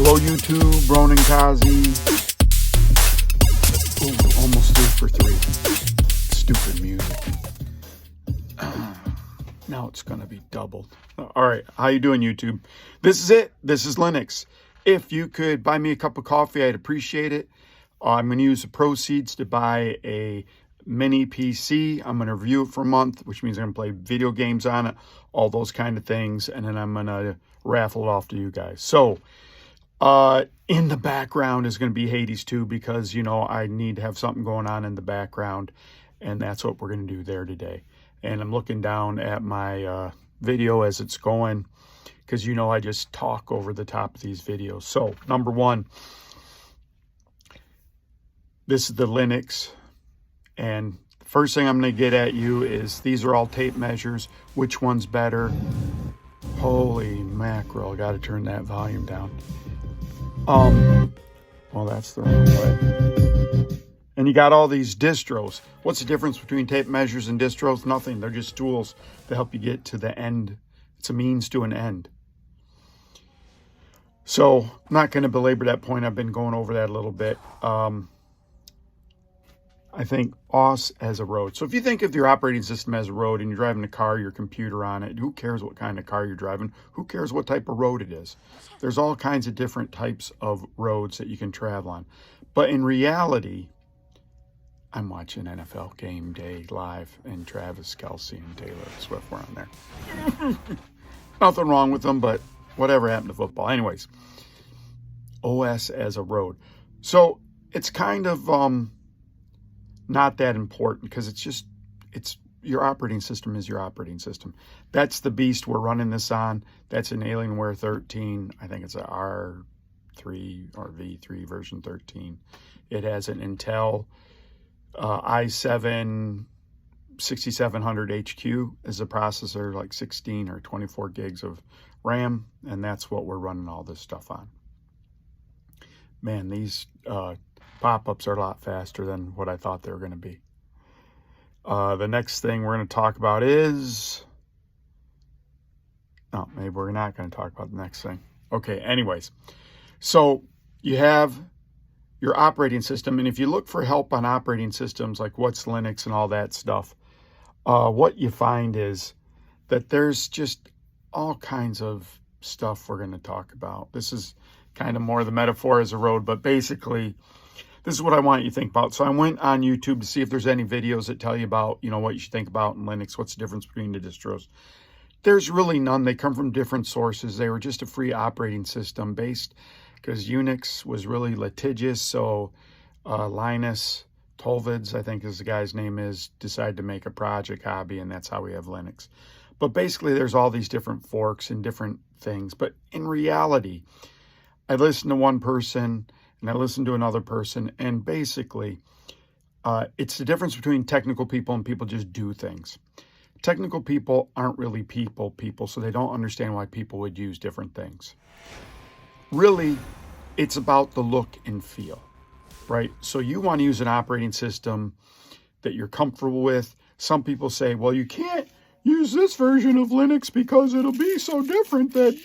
Hello YouTube, Ronan Kazi. Ooh, almost 3 for 3. Stupid music. Now it's gonna be doubled. Alright, how you doing YouTube? This is it. This is Linux. If you could buy me a cup of coffee, I'd appreciate it. I'm gonna use the proceeds to buy a mini PC. I'm gonna review it for a month, which means I'm gonna play video games on it, all those kind of things, and then I'm gonna raffle it off to you guys. So in the background is going to be Hades 2 because, you know, I need to have something going on in the background, and that's what we're going to do there today. And I'm looking down at my video as it's going because, you know, I just talk over the top of these videos. So, number one, this is the Linux, and the first thing I'm going to get at you is these are all tape measures. Which one's better? Holy mackerel, I got to turn that volume down. Well, that's the wrong way. And you got all these distros. What's the difference between tape measures and distros? Nothing. They're just tools to help you get to the end. It's a means to an end. So I'm not going to belabor that point. I've been going over that a little bit. I think OS as a road. So if you think of your operating system as a road and you're driving a car, your computer on it, who cares what kind of car you're driving? Who cares what type of road it is? There's all kinds of different types of roads that you can travel on. But in reality, I'm watching NFL Game Day live and Travis Kelce and Taylor Swift were on there. Nothing wrong with them, but whatever happened to football. Anyways, OS as a road. So it's kind of not that important because it's your operating system is your operating system. That's the beast we're running this on. That's an Alienware 13. I think it's a R3 or V3 version 13. It has an Intel i7 6700 HQ as a processor, like 16 or 24 gigs of RAM, and that's what we're running all this stuff on. Man, these pop-ups are a lot faster than what I thought they were going to be. The next thing we're going to talk about is... Oh, maybe we're not going to talk about the next thing. Okay, anyways. So you have your operating system, and if you look for help on operating systems, like what's Linux and all that stuff, what you find is that there's just all kinds of stuff we're going to talk about. This is kind of more the metaphor as a road, but basically... this is what I want you to think about. So I went on YouTube to see if there's any videos that tell you about, you know, what you should think about in Linux. What's the difference between the distros? There's really none. They come from different sources. They were just a free operating system based because Unix was really litigious. So Linus Torvalds, I think is the guy's name is, decided to make a project hobby, and that's how we have Linux. But basically there's all these different forks and different things. But in reality, I listened to one person and I listened to another person, and basically, it's the difference between technical people and people just do things. Technical people aren't really people, so they don't understand why people would use different things. Really, it's about the look and feel, right? So you want to use an operating system that you're comfortable with. Some people say, well, you can't use this version of Linux because it'll be so different that...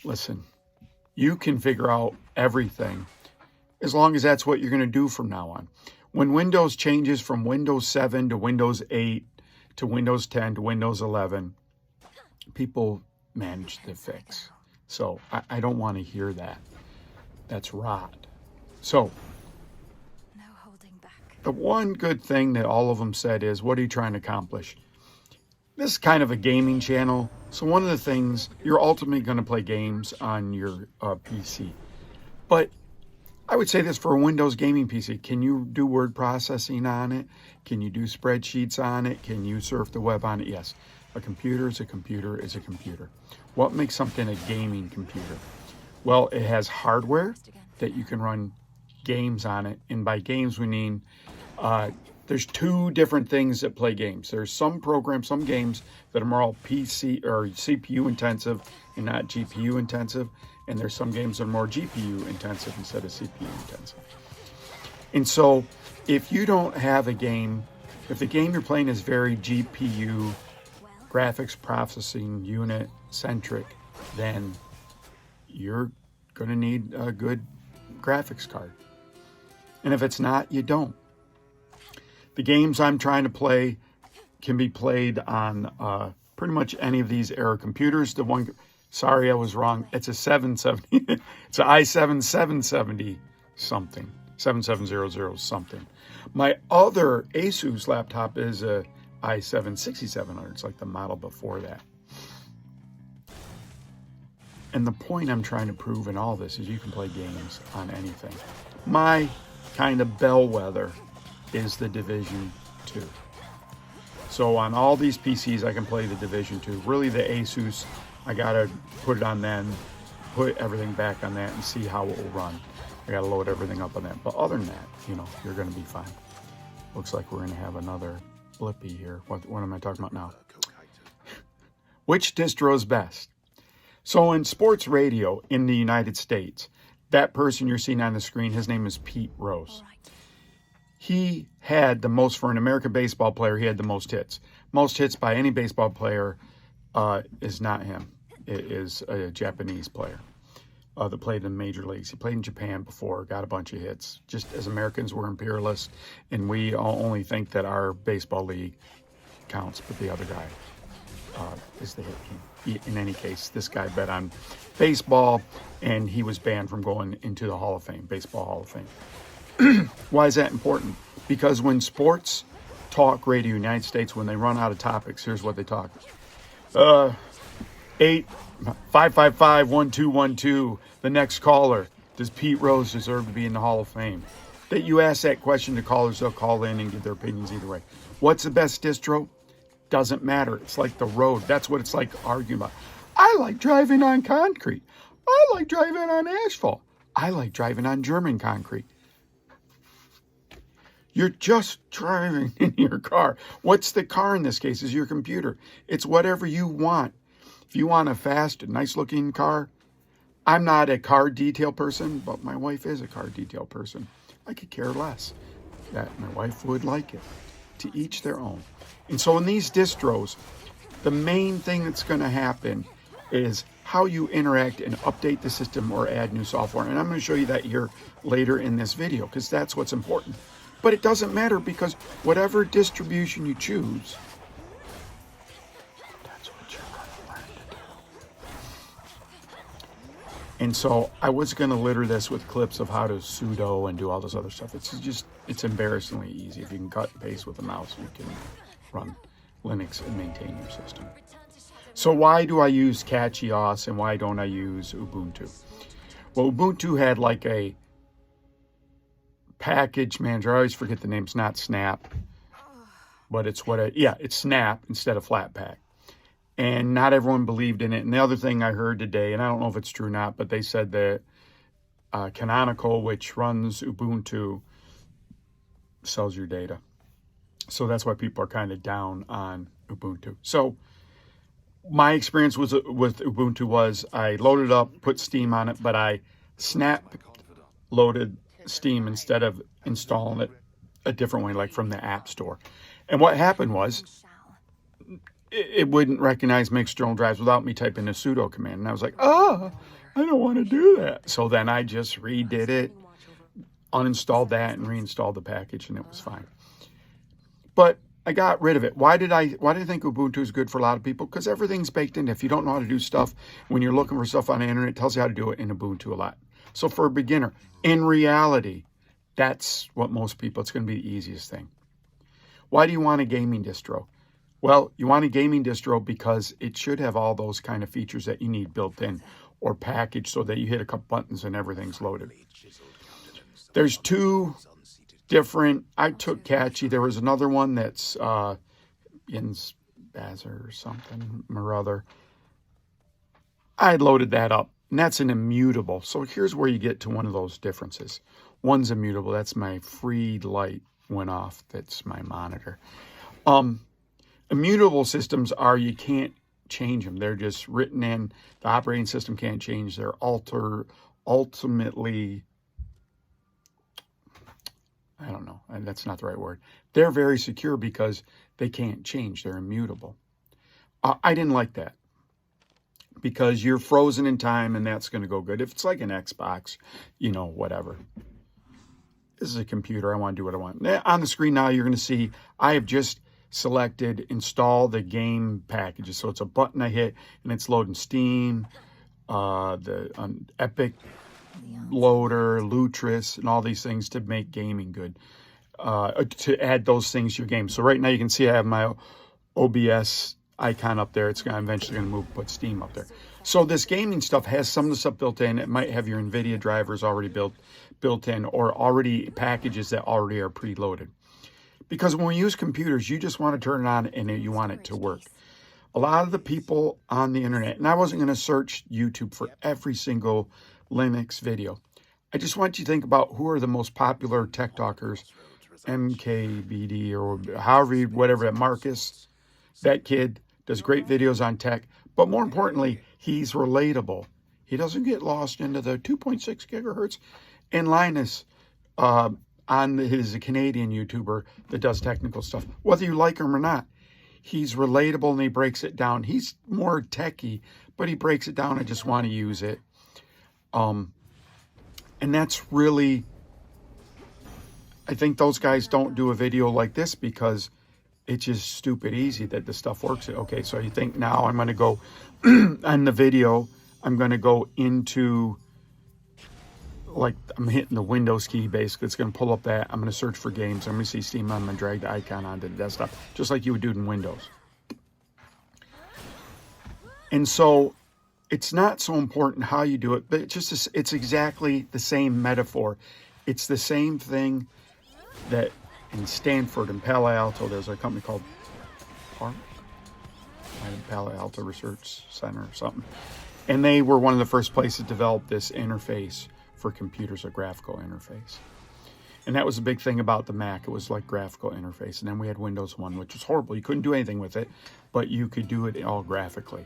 Listen, you can figure out everything as long as that's what you're going to do from now on. When Windows changes from Windows 7 to Windows 8 to Windows 10 to Windows 11, people manage the fix. So I don't want to hear that. That's rot. So no holding back. The one good thing that all of them said is, what are you trying to accomplish? This is kind of a gaming channel. So one of the things, you're ultimately going to play games on your PC. But I would say this for a Windows gaming PC. Can you do word processing on it? Can you do spreadsheets on it? Can you surf the web on it? Yes. A computer is a computer is a computer. What makes something a gaming computer? Well, it has hardware that you can run games on it. And by games, we mean there's two different things that play games. There's some programs, some games that are more PC or CPU intensive and not GPU intensive. And there's some games that are more GPU intensive instead of CPU intensive. And so if you don't have a game, if the game you're playing is very GPU, graphics processing unit centric, then you're going to need a good graphics card. And if it's not, you don't. The games I'm trying to play can be played on pretty much any of these era computers. The one, sorry, I was wrong. It's a 770. It's an i7 770 something, 7700 something. My other Asus laptop is a i7 6700. It's like the model before that. And the point I'm trying to prove in all this is you can play games on anything. My kind of bellwether is the Division 2. So on all these PCs, I can play the Division 2. Really, the Asus, I gotta put it on then, put everything back on that and see how it will run. I gotta load everything up on that. But other than that, you know, you're gonna be fine. Looks like we're gonna have another blippy here. What am I talking about now? Which distro is best? So in sports radio in the United States, that person you're seeing on the screen, his name is Pete Rose. He had the most, for an American baseball player, he had the most hits. Most hits by any baseball player is not him. It is a Japanese player that played in major leagues. He played in Japan before, got a bunch of hits. Just as Americans, we're imperialists, and we only think that our baseball league counts, but the other guy is the hit king. In any case, this guy bet on baseball, and he was banned from going into the Hall of Fame, Baseball Hall of Fame. Why is that important? Because when sports talk radio in the United States, when they run out of topics, here's what they talk. 8-555-1212, the next caller. Does Pete Rose deserve to be in the Hall of Fame? That you ask that question to callers, they'll call in and give their opinions either way. What's the best distro? Doesn't matter. It's like the road. That's what it's like arguing about. I like driving on concrete. I like driving on asphalt. I like driving on German concrete. You're just driving in your car. What's the car in this case? Is your computer. It's whatever you want. If you want a fast, nice looking car, I'm not a car detail person, but my wife is a car detail person. I could care less. That my wife would like it. To each their own. And so in these distros, the main thing that's going to happen is how you interact and update the system or add new software. And I'm going to show you that here later in this video because that's what's important. But it doesn't matter because whatever distribution you choose, that's what you're going to learn to do. And so I was going to litter this with clips of how to sudo and do all this other stuff. It's embarrassingly easy. If you can cut and paste with a mouse, you can run Linux and maintain your system. So why do I use CatchyOS and why don't I use Ubuntu? Well, Ubuntu had like a package manager. I always forget the name. It's not Snap, but it's it's Snap instead of Flatpak. And not everyone believed in it. And the other thing I heard today, and I don't know if it's true or not, but they said that Canonical, which runs Ubuntu, sells your data. So that's why people are kind of down on Ubuntu. So my experience with Ubuntu was I loaded up, put Steam on it, but I snap loaded Steam instead of installing it a different way, like from the App Store. And what happened was it wouldn't recognize mixed external drives without me typing a sudo command. And I was like, I don't want to do that. So then I just redid it, uninstalled that, and reinstalled the package, and it was fine. But I got rid of it. Why did I think Ubuntu is good for a lot of people? Because everything's baked in. If you don't know how to do stuff, when you're looking for stuff on the internet, it tells you how to do it in Ubuntu a lot. So for a beginner, in reality, that's what most people, it's going to be the easiest thing. Why do you want a gaming distro? Well, you want a gaming distro because it should have all those kind of features that you need built in or packaged so that you hit a couple buttons and everything's loaded. There's two different, I took Catchy. There was another one that's in Bazzer or something or other. I loaded that up, and that's an immutable. So here's where you get to one of those differences. One's immutable. That's my free light went off. That's my monitor. Immutable systems are, you can't change them. They're just written in. The operating system can't change. They're ultimately, I don't know, that's not the right word. They're very secure because they can't change. They're immutable. I didn't like that. because you're frozen in time and that's going to go good. If it's like an Xbox, you know, whatever. This is a computer. I want to do what I want. On the screen now, you're going to see I have just selected install the game packages. So it's a button I hit and it's loading Steam, the Epic Loader, Lutris, and all these things to make gaming good. To add those things to your game. So right now you can see I have my OBS icon up there. It's eventually going to put Steam up there. So this gaming stuff has some of the stuff built in. It might have your NVIDIA drivers already built in, or already packages that already are preloaded. Because when we use computers, you just want to turn it on and you want it to work. A lot of the people on the internet, and I wasn't going to search YouTube for every single Linux video. I just want you to think about who are the most popular tech talkers, MKBHD or however, whatever, that Marcus, that kid does great videos on tech, but more importantly, he's relatable. He doesn't get lost into the 2.6 gigahertz. And Linus, he's a Canadian YouTuber that does technical stuff. Whether you like him or not, he's relatable and he breaks it down. He's more techie, but he breaks it down. I just want to use it. And that's really, I think those guys don't do a video like this because it's just stupid easy that the stuff works. Okay, so you think now I'm going to go on the video, I'm going to go into, like, I'm hitting the Windows key basically. It's going to pull up that. I'm going to search for games. I'm going to see Steam. I'm going to drag the icon onto the desktop, just like you would do it in Windows. And so it's not so important how you do it, but it's exactly the same metaphor. It's the same thing that in Stanford and Palo Alto, there's a company called Palo Alto Research Center or something. And they were one of the first places to develop this interface for computers, a graphical interface. And that was a big thing about the Mac. It was like graphical interface. And then we had Windows 1, which was horrible. You couldn't do anything with it, but you could do it all graphically.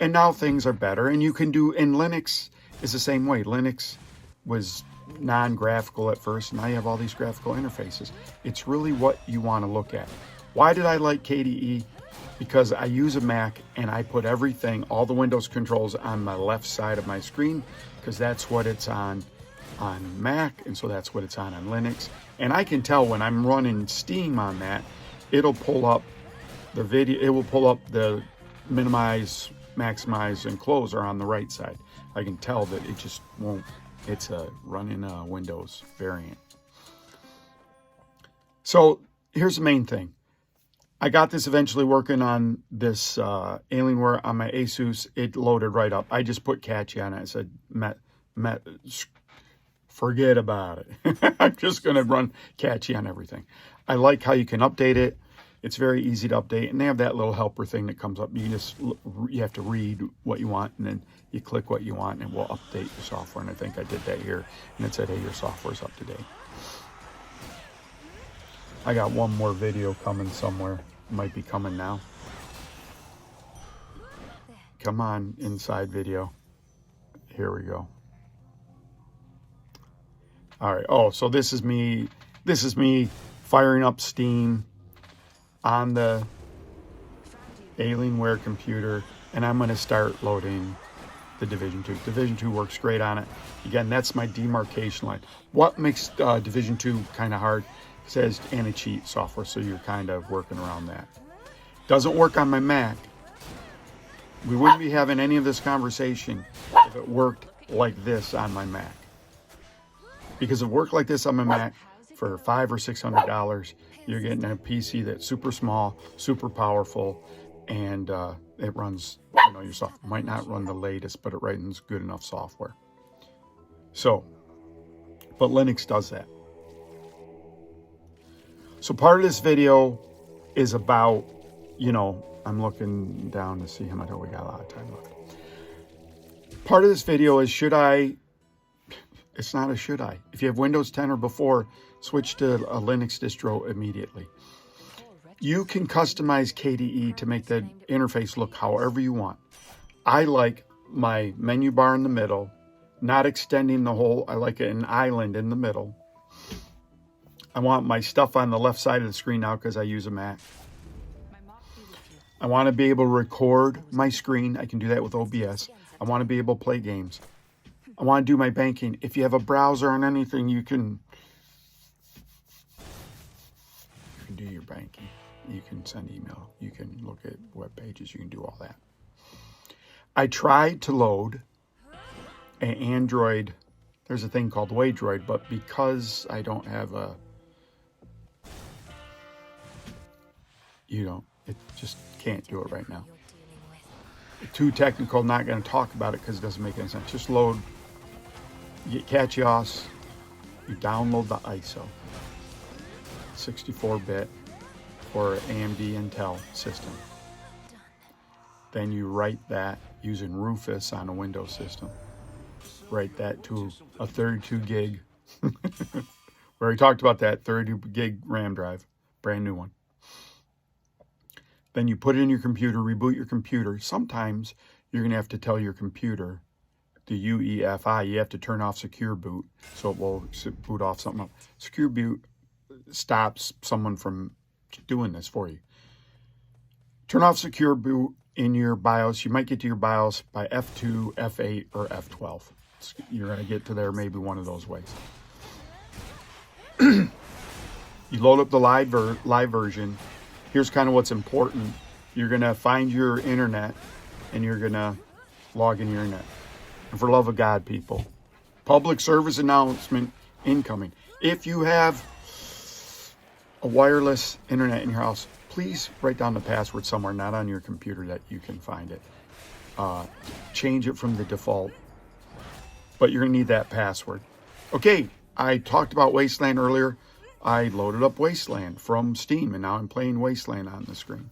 And now things are better. And you can do, and Linux is the same way. Linux was non-graphical at first. Now you have all these graphical interfaces. It's really what you want to look at. Why did I like KDE? Because I use a Mac and I put everything, all the Windows controls on my left side of my screen, because that's what it's on Mac, and so that's what it's on Linux. And I can tell when I'm running Steam on that, it'll pull up the video, it will pull up the minimize, maximize, and close are on the right side. I can tell that it just won't, it's a running Windows variant. So here's the main thing. I got this eventually working on this Alienware on my Asus. It loaded right up. I just put Catchy on it. I said, forget about it. I'm just going to run Catchy on everything. I like how you can update it. It's very easy to update. And they have that little helper thing that comes up. You have to read what you want, and then you click what you want, and it will update your software. And I think I did that here. And it said, hey, your software's up to date. I got one more video coming somewhere. Might be coming now. Come on, inside video. Here we go. All right. Oh, so this is me. This is me firing up Steam on the Alienware computer, and I'm going to start loading the Division 2. Division 2 works great on it. Again, that's my demarcation line. What makes Division 2 kind of hard? It says anti-cheat software, so you're kind of working around that. Doesn't work on my Mac. We wouldn't be having any of this conversation if it worked like this on my Mac. Because if it worked like this on my Mac for $500 or $600, you're getting a PC that's super small, super powerful, and it runs, your software. Might not run the latest, but it runs good enough software. So, but Linux does that. So part of this video is about, I'm looking down to see how much, we got a lot of time left. Part of this video is it's not a should I. If you have Windows 10 or before, switch to a Linux distro immediately. You can customize KDE to make the interface look however you want. I like my menu bar in the middle, not extending the whole, I like an island in the middle. I want my stuff on the left side of the screen now because I use a Mac. I want to be able to record my screen. I can do that with OBS. I want to be able to play games. I want to do my banking. If you have a browser on anything, you can do your banking. You can send email. You can look at web pages. You can do all that. I tried to load an Android. There's a thing called Waydroid, but because I don't have a, it just can't do it right now. Too technical, not going to talk about it because it doesn't make any sense. Just load, you get CatchyOS, you download the ISO, 64-bit for AMD Intel system. Then you write that using Rufus on a Windows system. Write that to a 32 gig. We already talked about that 32 gig RAM drive, brand new one. Then you put it in your computer, reboot your computer. Sometimes you're going to have to tell your computer, the UEFI, you have to turn off secure boot so it will boot off something up. Secure boot stops someone from doing this for you. Turn off secure boot in your BIOS. You might get to your BIOS by F2, F8, or F12. You're going to get to there maybe one of those ways. You load up the live version. Here's kind of what's important. You're going to find your internet and you're going to log in your internet. And for the love of God, people, public service announcement incoming. If you have a wireless internet in your house, please write down the password somewhere, not on your computer that you can find it. Change it from the default. But you're going to need that password. Okay, I talked about Wasteland earlier. I loaded up Wasteland from Steam, and now I'm playing Wasteland on the screen.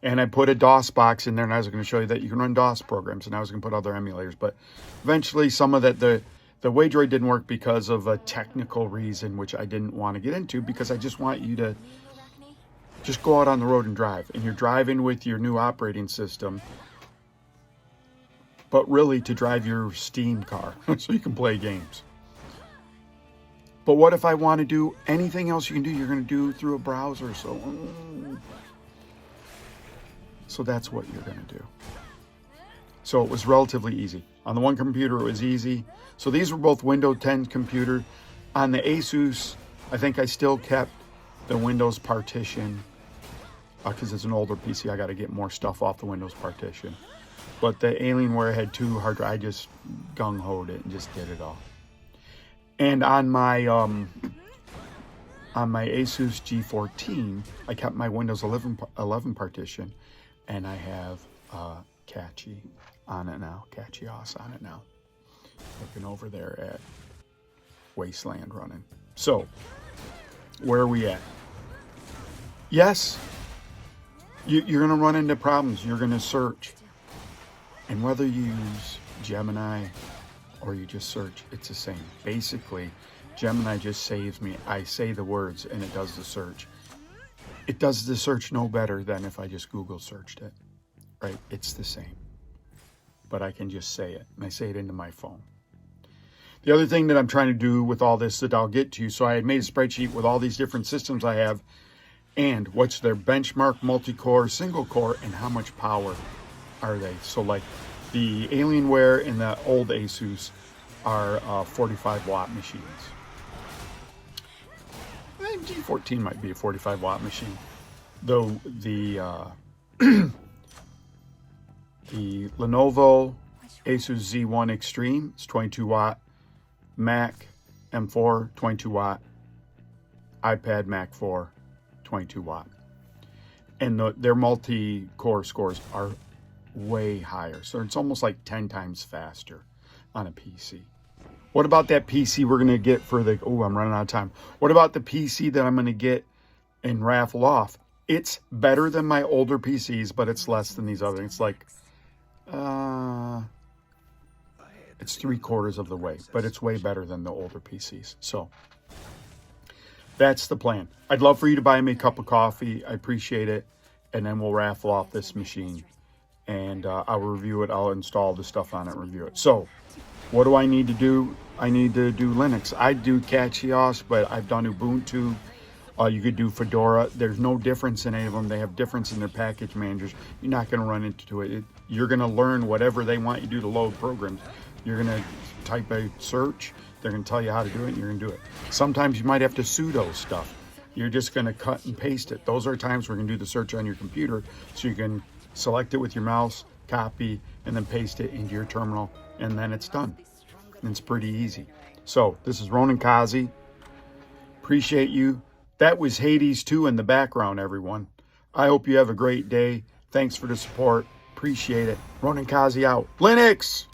And I put a DOS box in there, and I was going to show you that you can run DOS programs, and I was going to put other emulators. But eventually, some of that, the Waydroid didn't work because of a technical reason, which I didn't want to get into, because I just want you to just go out on the road and drive. And you're driving with your new operating system, but really to drive your Steam car so you can play games. But what if I want to do anything else you can do, you're going to do through a browser. So that's what you're going to do. So it was relatively easy. On the one computer, it was easy. So these were both Windows 10 computer. On the Asus, I think I still kept the Windows partition because it's an older PC. I got to get more stuff off the Windows partition. But the Alienware had 2 hard drives. I just gung-hoed it and just did it all. And on my Asus G14, I kept my Windows 11 partition, and I have CatchyOS on it now. Looking over there at Wasteland running. So, where are we at? Yes, you're going to run into problems. You're going to search. And whether you use Gemini or you just search, it's the same. Basically, Gemini just saves me. I say the words and it does the search. It does the search no better than if I just Google searched it, right? It's the same. But I can just say it, and I say it into my phone. The other thing that I'm trying to do with all this that I'll get to, so I had made a spreadsheet with all these different systems I have and what's their benchmark multi-core, single core, and how much power are they. So like the Alienware and the old Asus are 45 watt machines. G14 might be a 45 watt machine, though the the Lenovo Asus Z1 Extreme is 22 watt, Mac M4 22 watt, iPad Mac 4 22 watt, and their multi-core scores are way higher, so it's almost like 10 times faster on a PC. What about that PC we're going to get for the... Oh, I'm running out of time. What about the PC that I'm going to get and raffle off? It's better than my older PCs, but it's less than these other. It's like... it's 3/4 of the way, but it's way better than the older PCs. So, that's the plan. I'd love for you to buy me a cup of coffee. I appreciate it. And then we'll raffle off this machine. And I'll review it. I'll install the stuff on it, review it. So, what do I need to do? I need to do Linux. I do CatchyOS, but I've done Ubuntu. You could do Fedora. There's no difference in any of them. They have difference in their package managers. You're not going to run into it. You're going to learn whatever they want you to do to load programs. You're going to type a search. They're going to tell you how to do it, and you're going to do it. Sometimes you might have to sudo stuff. You're just going to cut and paste it. Those are times we're going to do the search on your computer, so you can select it with your mouse, copy, and then paste it into your terminal, and then it's done. And it's pretty easy. So this is Ronan Kazi. Appreciate you. That was Hades 2 in the background, everyone. I hope you have a great day. Thanks for the support. Appreciate it. Ronan Kazi out. Linux!